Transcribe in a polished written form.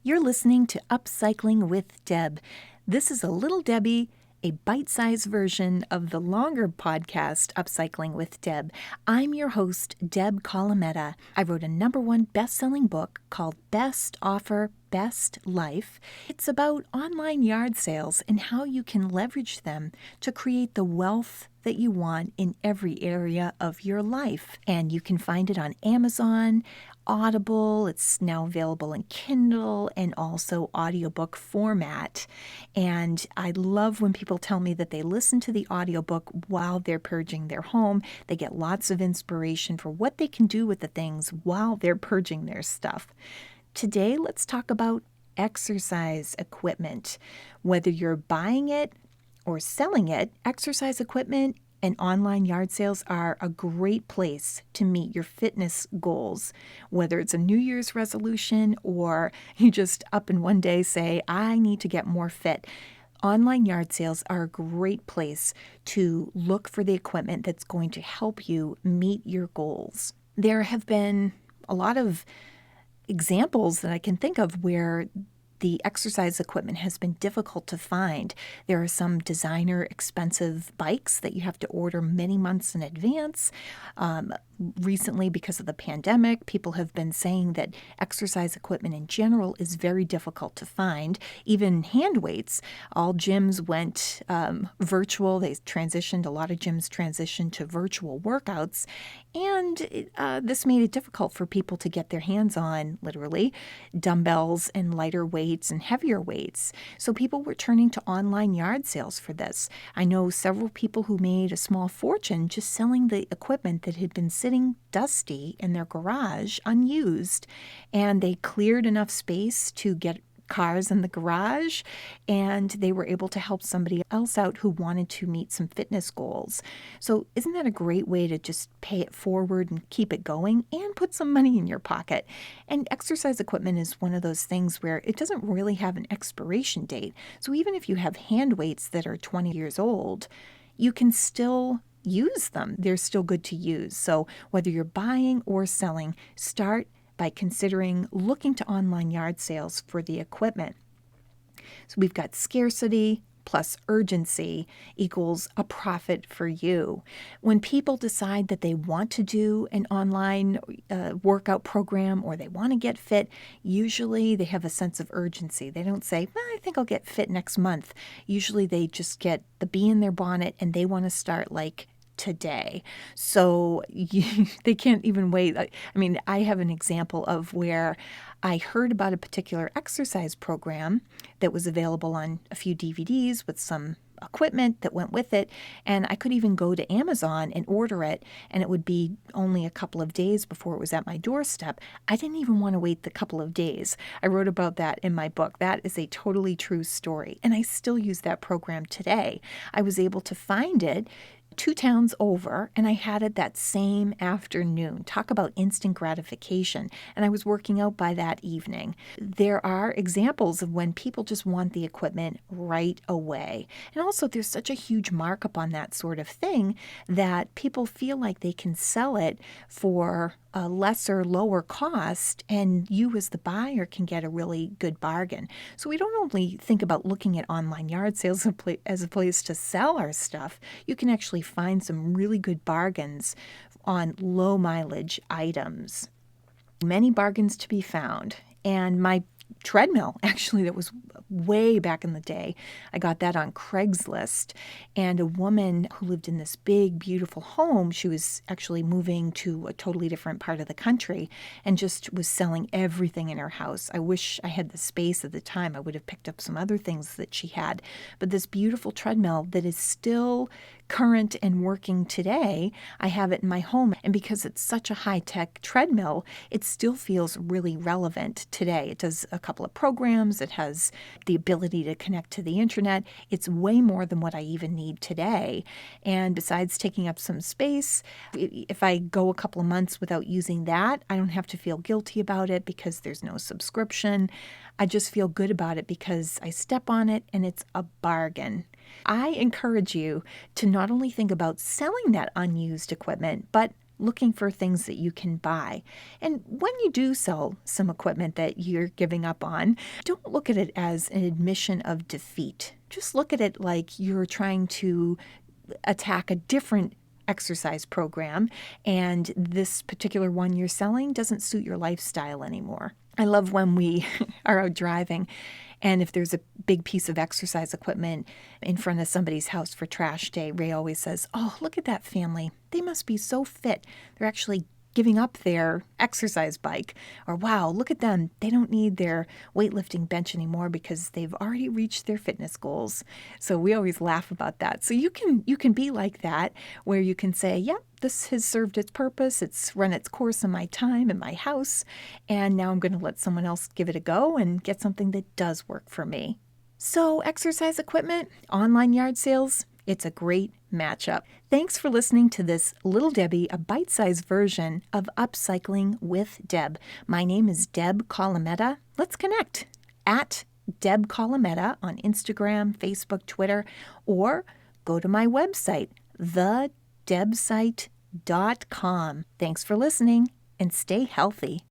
You're listening to Upcycling with Deb. This is a Lil Debi, a bite-sized version of the longer podcast, Upcycling with Deb. I'm your host, Deb Colameta. I wrote a #1 best-selling book called Best Offer, Best Life. It's about online yard sales and how you can leverage them to create the wealth that you want in every area of your life. And you can find it on Amazon, Audible. It's now available in Kindle and also audiobook format. And I love when people tell me that they listen to the audiobook while they're purging their home. They get lots of inspiration for what they can do with the things while they're purging their stuff. Today, let's talk about exercise equipment. Whether you're buying it or selling it, exercise equipment and online yard sales are a great place to meet your fitness goals. Whether it's a New Year's resolution or you just up in one day say, I need to get more fit. Online yard sales are a great place to look for the equipment that's going to help you meet your goals. There have been a lot of examples that I can think of where the exercise equipment has been difficult to find. There are some designer expensive bikes that you have to order many months in advance. Recently, because of the pandemic, people have been saying that exercise equipment in general is very difficult to find. Even hand weights, all gyms went virtual. A lot of gyms transitioned to virtual workouts. And this made it difficult for people to get their hands on, literally, dumbbells and lighter weights and heavier weights. So people were turning to online yard sales for this. I know several people who made a small fortune just selling the equipment that had been sitting dusty in their garage, unused, and they cleared enough space to get cars in the garage, and they were able to help somebody else out who wanted to meet some fitness goals. So isn't that a great way to just pay it forward and keep it going and put some money in your pocket? And exercise equipment is one of those things where it doesn't really have an expiration date. So even if you have hand weights that are 20 years old, you can still use them. They're still good to use. So whether you're buying or selling, start by considering looking to online yard sales for the equipment. So we've got scarcity plus urgency equals a profit for you. When people decide that they want to do an online workout program or they want to get fit, usually they have a sense of urgency. They don't say, well, I think I'll get fit next month. Usually they just get the bee in their bonnet and they want to start like today. So they can't even wait. I mean, I have an example of where I heard about a particular exercise program that was available on a few DVDs with some equipment that went with it. And I could even go to Amazon and order it, and it would be only a couple of days before it was at my doorstep. I didn't even want to wait the couple of days. I wrote about that in my book. That is a totally true story. And I still use that program today. I was able to find it 2 towns over, and I had it that same afternoon. Talk about instant gratification. And I was working out by that evening. There are examples of when people just want the equipment right away. And also, there's such a huge markup on that sort of thing that people feel like they can sell it for a lesser, lower cost, and you as the buyer can get a really good bargain. So we don't only think about looking at online yard sales as a place to sell our stuff. You can actually find some really good bargains on low mileage items. Many bargains to be found. And my treadmill, actually, that was way back in the day. I got that on Craigslist. And a woman who lived in this big, beautiful home, she was actually moving to a totally different part of the country and just was selling everything in her house. I wish I had the space at the time. I would have picked up some other things that she had. But this beautiful treadmill that is still current and working today, I have it in my home. And because it's such a high-tech treadmill, it still feels really relevant today. It does a couple of programs. It has the ability to connect to the internet. It's way more than what I even need today. And besides taking up some space, if I go a couple of months without using that, I don't have to feel guilty about it because there's no subscription. I just feel good about it because I step on it and it's a bargain. I encourage you to not only think about selling that unused equipment, but looking for things that you can buy. And when you do sell some equipment that you're giving up on, don't look at it as an admission of defeat. Just look at it like you're trying to attack a different exercise program, and this particular one you're selling doesn't suit your lifestyle anymore. I love when we are out driving, and if there's a big piece of exercise equipment in front of somebody's house for trash day, Ray always says, "Oh, look at that family. They must be so fit. They're actually giving up their exercise bike." Or, "Wow, look at them. They don't need their weightlifting bench anymore because they've already reached their fitness goals." So we always laugh about that. So you can be like that, where you can say, "Yep, this has served its purpose. It's run its course in my time, in my house, and now I'm going to let someone else give it a go and get something that does work for me." So exercise equipment, online yard sales, it's a great matchup. Thanks for listening to this Lil Debi, a bite-sized version of Upcycling with Deb. My name is Deb Colameta. Let's connect at Deb Colameta on Instagram, Facebook, Twitter, or go to my website, thedebsite.com. Thanks for listening, and stay healthy.